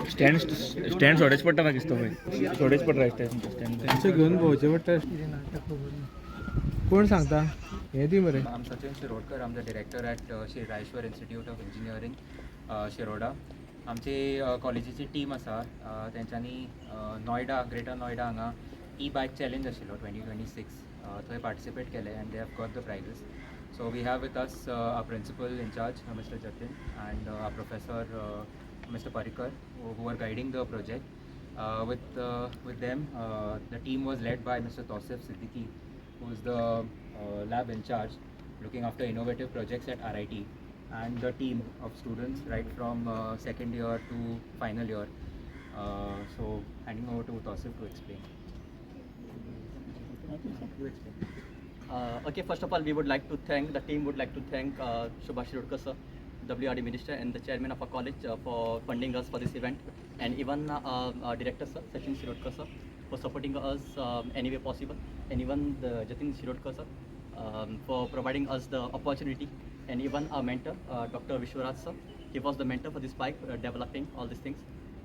Stand सोडेच पडटा म्हाका दिसता पळय सोडेच पडटा स्टँड त्यांचे घेऊन भोंवचे पडटा कोण सांगता हे दी बरें I'm Sachin Shirodkar. I'm the director at Shri Raishwar Institute of Engineering, Shiroda. आमची कॉलेजीची टीम आसा तेंच्यांनी नोयडा ग्रेटर नोयडा हांगा ई-बायक चॅलेंज आशिल्लो 2026 थंय पार्टिसिपेट केले and they have got the prizes. So we have with us our principal in charge mister Jatin and our professor mister Parikar who are guiding the project. With them the team was led by Mr. Tausif Siddiqui, who is the lab in charge looking after innovative projects at RIT, and the team of students right from second year to final year. So handing over to Tausif to explain. You explain. Okay, first of all, we would like to thank, the team would like to thank Subhash Shirodkar sir, WRD Minister and the chairman of our college for funding us for this event, and even our director sir, Sachin Shirodkar sir, for supporting us any way possible, and even the Jatin Shirodkar sir for providing us the opportunity, and even our mentor Dr. Vishwaraj sir, he was the mentor for this bike, developing all these things.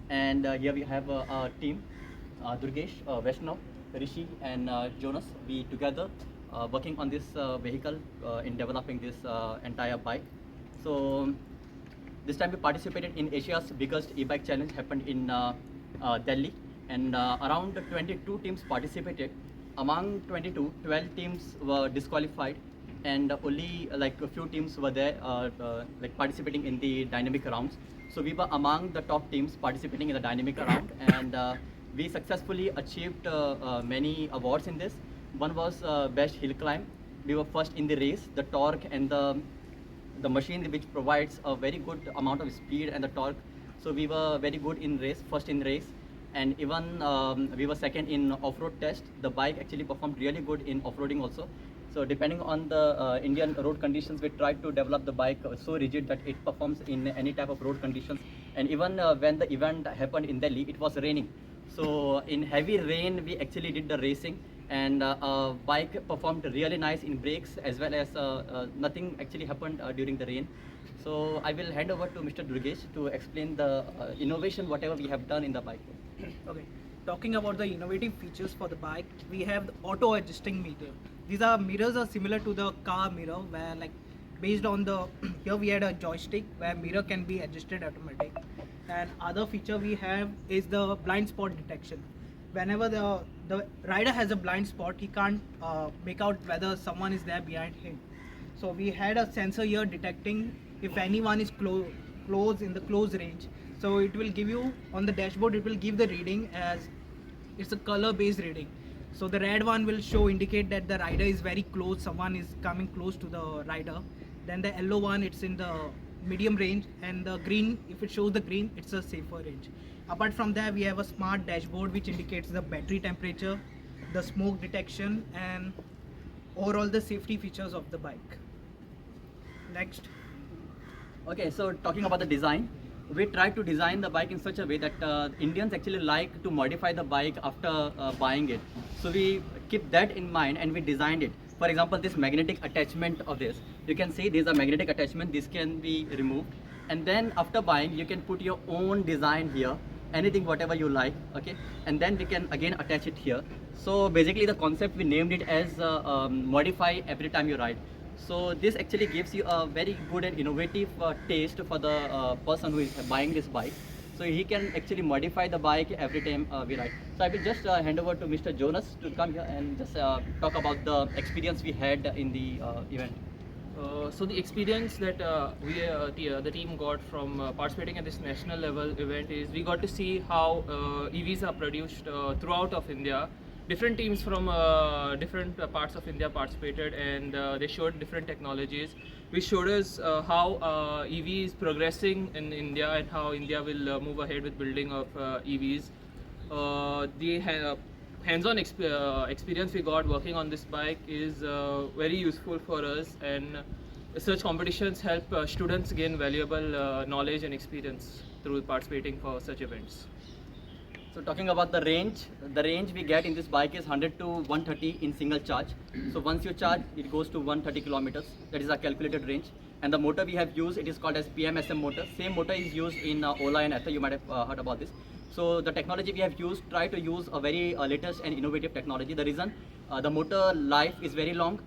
And here we have our team, Durgesh, Vaishnav, Rishi and Jonas. We together working on this vehicle in developing this entire bike. So this time we participated in Asia's biggest e-bike challenge, happened in Delhi, and around 22 teams participated. Among 22, 12 teams were disqualified, and only like a few teams were there like participating in the dynamic rounds. So we were among the top teams participating in the dynamic round, and we successfully achieved many awards in this. One was best hill climb. We were first in the race. The torque and the machine which provides a very good amount of speed and the torque. So we were very good in race, first in race, and even we were second in off-road test. The bike actually performed really good in off-roading also. So depending on the Indian road conditions, we tried to develop the bike so rigid that it performs in any type of road conditions. And even when the event happened in Delhi, it was raining. So in heavy rain, we actually did the racing, and bike performed really nice in brakes, as well as nothing actually happened during the rain. So I will hand over to Mr. Durgesh to explain the innovation, whatever we have done in the bike. Okay, talking about the innovative features for the bike, we have the auto adjusting mirror. These are mirrors are similar to the car mirror, where like based on the here we had a joystick where mirror can be adjusted automatic. And other feature we have is the blind spot detection. Whenever the rider has a blind spot, he can't make out whether someone is there behind him. So we had a sensor here detecting if anyone is close in the close range. So it will give you on the dashboard, it will give the reading as it's a color based reading. So the red one will indicate that the rider is very close, someone is coming close to the rider. Then the yellow one, it's in the medium range, and the green, if it shows the green, it's a safer range. Apart from that, we have a smart dashboard which indicates the battery temperature, the smoke detection, and overall the safety features of the bike. Next. Okay, so talking about the design, we tried to design the bike in such a way that Indians actually like to modify the bike after buying it. So we keep that in mind and we designed it. For example, this magnetic attachment of this, you can see these are magnetic attachment, this can be removed. And then after buying, you can put your own design here, anything whatever you like, okay? And then we can again attach it here. So basically the concept, we named it as modify every time you ride. So this actually gives you a very good and innovative taste for the person who is buying this bike. So he can actually modify the bike every time we ride. So I will just hand over to Mr. Jonas to come here and just talk about the experience we had in the event. So the experience that the team got from participating at this national level event is we got to see how EVs are produced throughout of India. Different teams from different parts of India participated, and they showed different technologies, which showed us how EV is progressing in India and how India will move ahead with building of EVs. The hands-on experience we got working on this bike is very useful for us, and such competitions help students gain valuable knowledge and experience through participating for such events. So talking about the range we get in this bike is 100 to 130 in single charge. So once you charge, it goes to 130 kilometers. That is our calculated range. And the motor we have used, it is called as PMSM motor. Same motor is used in Ola and Ather. You might have heard about this. So the technology we have used, try to use a very latest and innovative technology. The reason, the motor life is very long.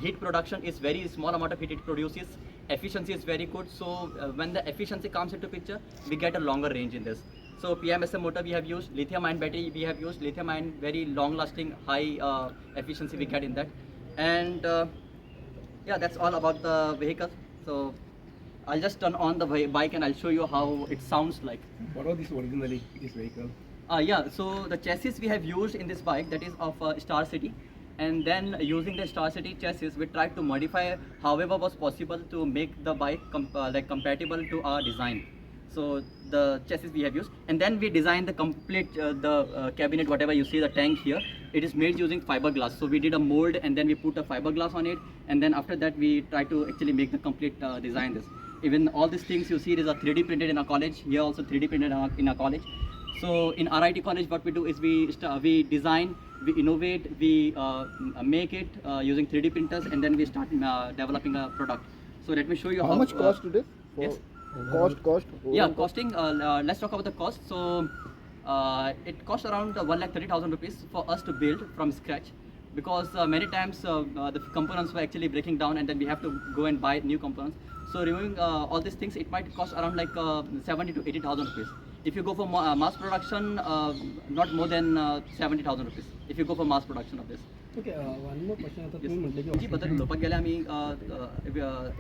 Heat production is very small amount of heat it produces. Efficiency is very good. So when the efficiency comes into picture, we get a longer range in this. So PMSM motor we have used, lithium ion battery we have used, lithium ion very long lasting, high efficiency we get in that. And yeah, that's all about the vehicle. So I'll just turn on the bike and I'll show you how it sounds like. What was this originally, this vehicle? Yeah, so the chassis we have used in this bike, that is of Star City. And then using the Star City chassis, we tried to modify however was possible to make the bike compatible to our design. So the chassis we have used, and then we designed the complete cabinet, whatever you see the tank here, it is made using fiberglass. So we did a mold and then we put a fiberglass on it, and then after that we try to actually make the complete design this. Even all these things you see, it is a 3D printed in our college. Here also 3D printed in our college. So in RIT college, what we do is we design, we innovate, we make it using 3D printers, and then we start developing a product. So let me show you How much cost it is? Yes. Cost? Yeah, costing. Let's talk about the cost. So it costs around 1,30,000 rupees for us to build from scratch, because many times the components were actually breaking down, and then we have to go and buy new components. So removing all these things, it might cost around like 70 to 80,000 rupees. If you go for mass production, not more than 70,000 rupees. If you go for mass production of this. Okay, one more question. आता Yes. तुम्ही म्हटले जी की बद्दल उलोवपाक गेल्यार आमी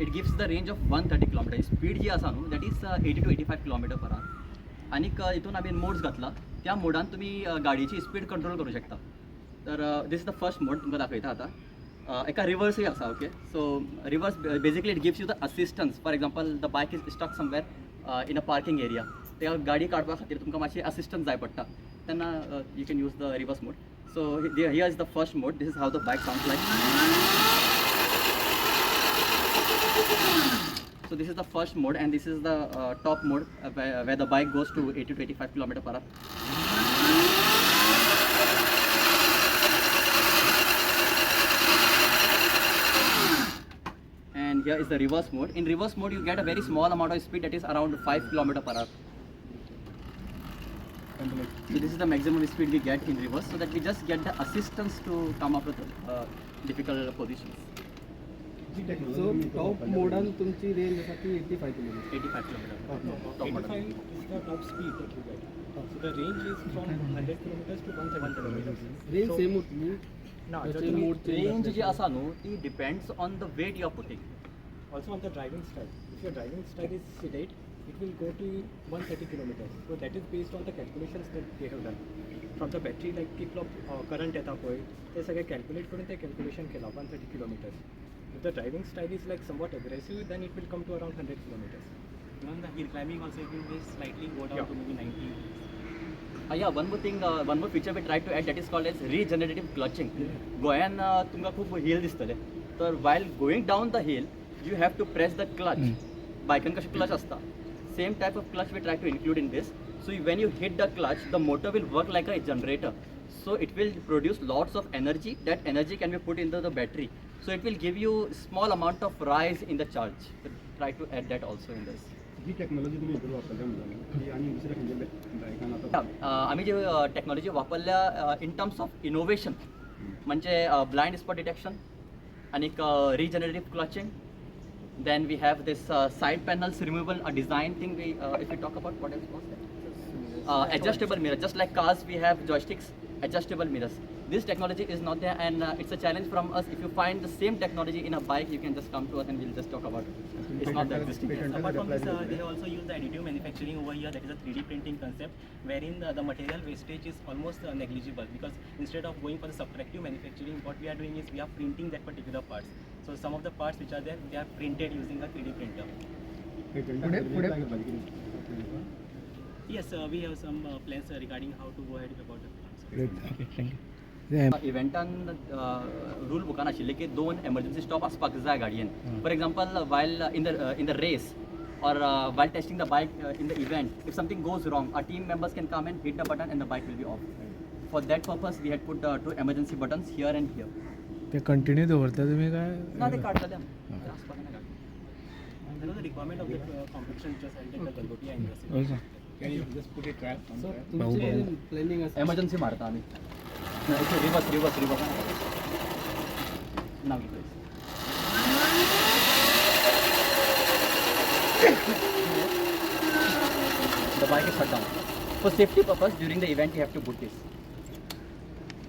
it gives the range of 130 kilometre. Speed जी आसा न्हू, that is 80 to 85 kilometre per hour. आनीक हितून आमी मोड्स घातला. त्या मोडान तुमी गाडयेची स्पीड कंट्रोल करूं शकता. तर this is the first mode तुमकां दाखयता आतां. एका रिवर्सय आसा. Okay, so reverse basically it gives you the assistance. For example the bike is stuck somewhere in a parking area. त्या गाडी काडपा खातीर तुमकां मातशें असिस्टन्स जाय पडटा. तेन्ना you can use the reverse mode. So here is the first mode. This is how the bike sounds like. So this is the first mode, and this is the top mode where the bike goes to 80 to 85 km per hour. And here is the reverse mode. In reverse mode, you get a very small amount of speed, that is around 5 km per hour. So this is the maximum speed we get in reverse, so that we just get the assistance to come up with difficult positions. So top मोडान तुमची range आसा ती 85 kilometre. 85 km. Top model. 85 is the top speed that you get. So the range is from 100 kilometers to 130 kilometers. Range So- same उरतली. No, त्याचे actually, mode change Range जी आसा न्हू, ती depends on the weight you are putting. also on the driving style. If your driving style is sedate, it will go to 130 kilometers. So that is based on the calculations that they have done. From the battery like कितलो current येता पळय, ते सगळे calculate करून ते calculation केला 130 kilometers. If the driving style is like somewhat aggressive, then it will come to around 100 kilometers. Even the hill climbing also it will be slightly go down Yeah. to maybe 90. Yeah, one more thing, one more feature we tried to add, that is called as regenerative clutching. गोंयान तुमकां खूब हिल दिसतले. तर while going down the hill, you have to press the clutch. Biken कशें clutch आसता. Same type of clutch we try to include in this. So when you hit the clutch, the motor will work like a generator. So it will produce lots of energy. That energy can be put into the battery. So it will give you small amount of rise in the charge. So try to add that also in this. He technology तुम्ही इकडे वापरल्या म्हणून ती आणि दुसऱ्या खंयच्या बायकान आता आम्ही जे टेक्नॉलॉजी वापरल्या इन टर्म्स ऑफ इनोव्हेशन, म्हणजे ब्लाइंड स्पॉट डिटेक्शन, आणि regenerative clutching. Then we have this side panels removable, a design thing. If we talk about what else was that? Adjustable mirror. Just like cars, we have joysticks, adjustable mirrors. This technology is not there, and it's a challenge from us. If you find the same technology in a bike, you can just come to us and we'll just talk about it. It's not that existing yet. Apart from this, they have also used the additive manufacturing over here. That is a 3D printing concept, wherein the material wastage is almost negligible, because instead of going for the subtractive manufacturing, what we are doing is we are printing that particular parts. So some of the parts which are there, they are printed using a 3D printer. Yes, we have some plans regarding how to go ahead about the plans. Okay thank you. इव्हेंटान rule बुकान आशिल्ले की 2 emergency stop आसपाक जाय गाडयेन. For example while in the race or while testing the bike in the event, if something goes wrong, our team members can come and hit the button and the bike will be off. For that purpose, we had put 2 emergency buttons here and here. ते continue दवरता तुम्ही काय Now they cut them. That was the requirement of the competition which was held at the Galgotia University. Can you just put it right on so there? तुमचे planning असं Emergency मारता आम्ही. Reverse. Now it is. The bike is shut down. For safety purpose, during the event, you have to put this.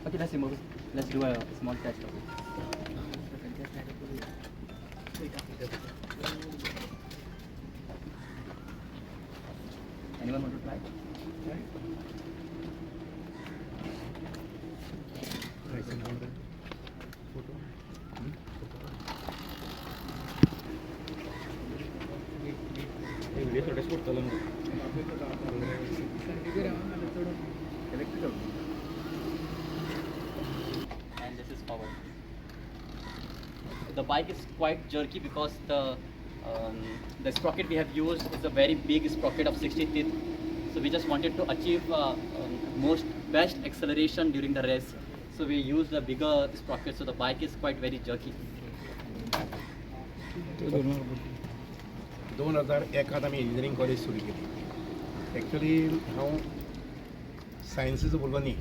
Okay, let's remove it. Let's do a small test of it. Anyone want to try? Video थोडेच पडतलो And this is forward. The bike is quite jerky because the sprocket we have used is a very big sprocket of 60 teeth. So we just wanted to achieve best acceleration during the race. So we used a bigger sprocket, so the bike is quite very jerky. 2001 आमी engineering college सुरू केली. Actually हांव सायन्सीचो भुरगो न्ही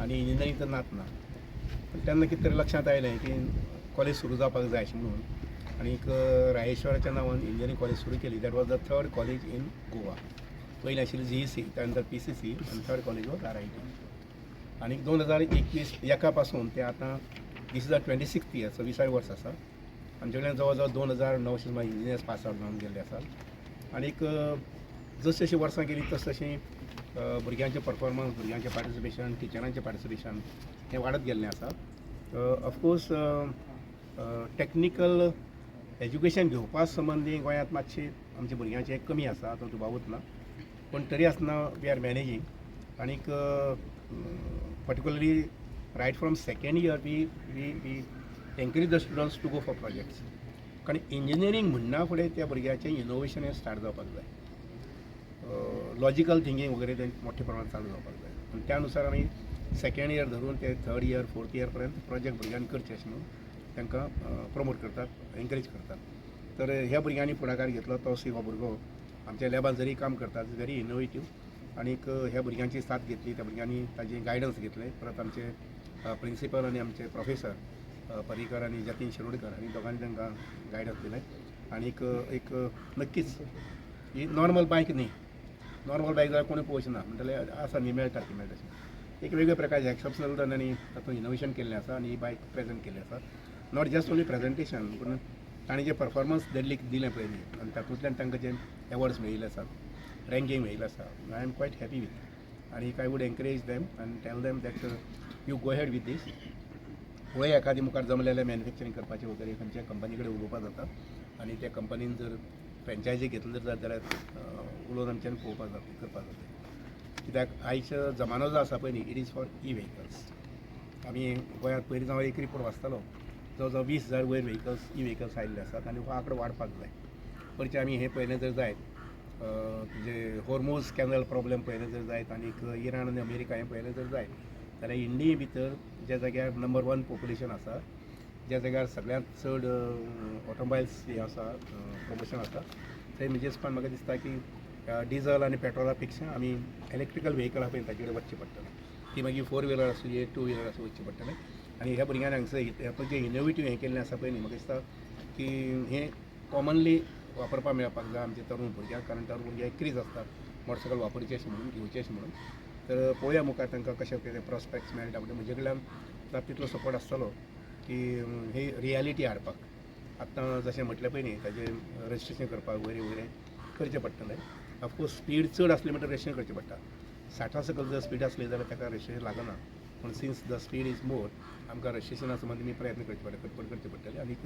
आनी engineering तर नात ना, पण तेन्ना कितें तरी लक्षांत आयलें की कॉलेज सुरू जावपाक जाय अशें म्हणून आनीक रायेश्वराच्या नांवान इंजिनियरींग कॉलेज सुरू केली. That was the 3rd college in Goa. पयलीं आशिल्ली GEC, त्या नंतर PCC आनी 3rd कॉलेज वॉज RIT. आनीक 2021 पासून ते आतां this is the 26th year, 26 वर्स आसा. आमचे कडेन जवळ जवळ 2009 इंजिनियर्स पास आउट जावन गेल्ले आसात. आनीक जशी जशी वर्सां गेली तस तशी भुरग्यांचे परफॉर्मन्स, भुरग्यांचें पार्टिसिपेशन, टिचरांचें पार्टिसिपेशन हें वाडत गेल्लें आसा. ऑफकोर्स टॅक्निकल एज्युकेशन घेवपा संबंदी गोंयांत मातशी आमच्या भुरग्यांचें कमी आसा, तो दुबावूच ना. पण तरी आसतना वी आर मॅनेजींग. आनीक particularly right from second year we encourage the students to go for projects. कारण इंजिनियरींग म्हणना फुडें त्या भुरग्याचें इनोवेशन हें स्टार्ट जावपाक जाय. लॉजिकल थिंकींग वगैरे ते मोठ्या प्रमाणात चालू जावपाक जाय. आनी त्या अनुसार आमी सेकेंड इयर धरून ते 3rd इयर 4th इयर पर्यंत प्रोजेक्ट भुरग्यांनी करचे अशें म्हणून तांकां प्रमोट करतात, एनकरेज करतात. तर ह्या भुरग्यांनी फुडाकार घेतलो. तोसी हो भुरगो आमच्या लॅबांत जरी काम करतात, व्हेरी इनोवेटीव. आनीक ह्या भुरग्यांची साथ घेतली, त्या भुरग्यांनी ताजें गायडन्स घेतलें. परत आमचे प्रिंसिपल आनी आमचे प्रोफेसर पर्रीकर आनी जतीन शिरोडकर हांणी दोगांनी तांकां गायडन्स दिलें. आनीक एक नक्कीच ही नॉर्मल बायक न्ही. नॉर्मल बायक जाल्यार कोणूय पळोवचे ना, म्हणटले आसा न्ही, मेळटा ती मेळटा तशें. एक वेगळे प्रकारचे एक्सेप्शनल तांणी तातूंत इनोवेशन केल्लें आसा आनी ही बायक प्रेजेंट केल्ली आसा. नॉट जस्ट ओन्ली प्रेजेंटेशन, पूण तांणी जे परफॉर्मन्स दिलें पळय न्ही, आनी तातूंतल्यान तांकां जे एवॉर्ड्स मेळिल्ले आसात, रँकींग मेळिल्लें आसा, I am quite happy with. आनीक आय वूड एनकरेज देम आनी tell them that you go ahead with this. पळय एखादी मुखार जमलेलें मॅन्युफॅक्चरींग करपाचें वगैरे खंयच्या कंपनी कडेन उलोवपाक जाता. आनी त्या कंपनीन जर फ्रँचायजी घेतली जर जाल्यार उलोवन आमच्यान पळोवपाक जाता, करपाक जाता. कित्याक आयचो जमानो जो आसा पळय न्ही, इट इज फॉर व्हेकल्स. आमी गोंयांत पयलीं हांव एक रिपोर्ट वाचतालो, जवळ जवळ 20,000 वयर व्हेकल्स आयिल्ले आसात आनी हो आंकडो वाडपाक जाय. परचे आमी हें पळयलें जर जायत, जे हॉर्मोज कॅनल प्रॉब्लेम पळयलें जर जायत, आनीक इराण आनी अमेरिका हें पळयलें जर जायत, जाल्यार इंडिये भितर ज्या जाग्यार नंबर 1 पॉप्युलेशन आसा, ज्या जाग्यार सगळ्यांत चड ऑटोमोबायल्स हें आसा, प्रमोशन आसा, थंय म्हजे हिसपान म्हाका दिसता की डिझल आनी पेट्रोला पेक्षा आमी इलेक्ट्रिकल व्हेकल आहा पळय ताचे कडेन वचचें पडटलें. ती मागीर 4 व्हिलर आसूं, 2 व्हिलर आसूं, वचचें पडटलें. आनी ह्या भुरग्यांनी हांगसर हातूंत जें इनोवेटीव हें केल्लें आसा पळय न्ही, म्हाका दिसता की हें कॉमनली वापरपाक मेळपाक जाय आमच्या तरूण भुरग्यांक. कारण तरूण भुरगे क्रीज आसतात मोटरसायकल वापरचें अशें म्हणून, घेवचें अशें म्हणून. तर पळोवया मुखार तांकां कशें कितें प्रॉस्पेक्ट्स मेळटा. म्हणजे म्हजे कडल्यान तितलो सपोर्ट आसतलो की ही रियलिटी हाडपाक. आतां जशें म्हटलें पळय न्ही, ताजें रजिस्ट्रेशन करपाक वगैरे करचें पडटलें. ऑफकोर्स स्पीड चड आसली म्हणल्यार रजिस्ट्रेशन करचें पडटा. 60 सकयल जर स्पीड आसली जाल्यार ताका रजिस्ट्रेशन लागना. पूण since the speed is more, आमकां रजिस्ट्रेशना संबंदी प्रयत्न करचे पडटले. आनीक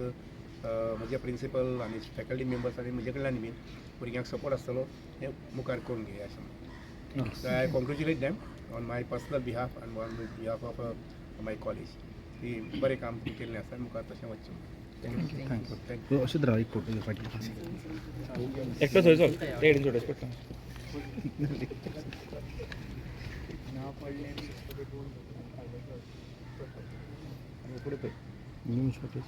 म्हजे प्रिंसिपल आनी फॅकल्टी मेंबर्स आनी म्हजे कडल्यान बी भुरग्यांक सपोर्ट आसतलो हें मुखार करून घेया अशें. So I congratulate them on my personal behalf and on behalf of my college. की बरें काम केल्लें आसा, मुखार तशें वचचें. थँक्यू अशीच राहा एक फोटो फाटी एकटंच होय चल ते एडीन सोडायचं पडटा पुढे न्यूज शॉटेज